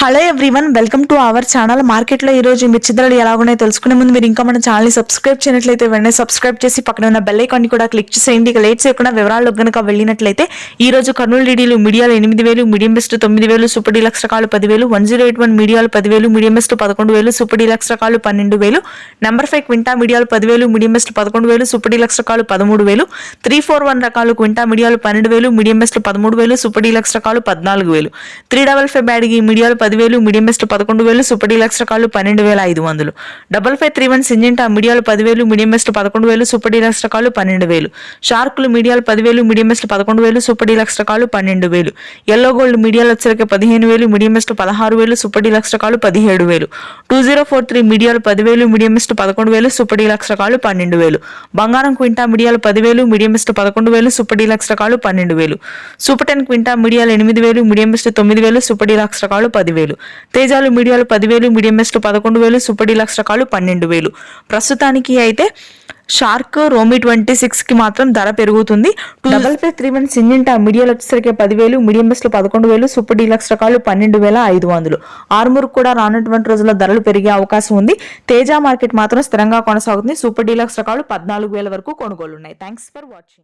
Hello everyone, welcome to our channel. మార్కెట్లో ఈ రోజు మిర్చి ధరలు ఎలా ఉన్నాయో తెలుసుకునే ముందు మీరు ఇంకా మన ఛానల్ని సబ్స్క్రైబ్ చేయనట్లయితే వెంటనే సబ్స్క్రైబ్ చేసి పక్కన ఉన్న బెల్ ఐకాన్ని కూడా క్లిక్ చేసేయండి. ఇక లేట్ చేయకుండా వివరాల్లోకి కనుక వెళ్ళినట్లయితే ఈ రోజు కర్నూలు డీడీలు మీడియాలు 8,000, మీడియం బెస్ట్ 9,000, సూపర్ డీలక్స్ రకాలు 10,000, 1081 మీడియాలు 10,000, మీడియం బెస్ట్ 11,000, సూపర్ డీలక్స్ రకాలు 12,000, నెంబర్ 5 క్వింటా మీడియాలు 10,000, మీడియం బెస్ట్ 11,000, సూపర్ డీలక్స్ రకాలు 13,000, 341 రకాలు క్వింటా మీడియాలు 12,000, మీడియం బెస్ట్ 13,000, సూపర్ డీలక్స్ రకాలు 14,000, 355 బ్యాడ్గి మీడియాలు 10,000, మీడియం బెస్ట్ 11,000, సూపర్ డీలక్స్ రకాలు 12,500, 5531 సింజెంటా మీడియాలు 10,000, మీడియం బెస్ట్ 11,000, సూపర్ డీలక్స్ రకాలు 12,000, షార్కులు మీడియాలు 10,000, మీడియం బెస్ట్ 11,000, సూపర్ డీలక్స్ రకాలు 12,000, ఎల్లో గోల్డ్ మీడియాలు వచ్చరికి 15,000, మీడియం బెస్ట్ 16,000, సూపర్ డీలక్స్ రకాలు 17,000, 2043 మీడియాలు 10,000, మీడియం బెస్ట్ 11,000, సూపర్ డీలక్స్ రకాలు 12,000, బంగారం క్వింటా మీడియాలు 10,000, మీడియం బెస్ట్ 11,000, సూపర్ డీలక్స్ రకాలు 12,000, సూపర్ 10 క్వింటా మీడియాలు 8,000, మీడియం బెస్ట్ 9,000, సూపర్ డీలక్స్ రకాలు 10,000, తేజాలు మీడియాలు 10,000, మీడియం బెస్ట్ 11,000, సూపర్ డీలక్స్ రకాలు 12,000. ప్రస్తుతానికి అయితే షార్క్ రోమి 26 కి మాత్రం ధర పెరుగుతుంది. 5531 సింజెంటా మీడియాలు వచ్చేసరికి 10,000, మీడియం బెస్ట్ 11,000, సూపర్ డీలక్స్ రకాలు 12,500. ఆర్మూర్ కూడా రానటువంటి రోజుల్లో ధరలు పెరిగే అవకాశం ఉంది. తేజ మార్కెట్ మాత్రం స్థిరంగా కొనసాగుతుంది. సూపర్ డీలక్స్ రకాలు 14,000 వరకు కొనుగోలు ఉన్నాయి. Thanks for watching.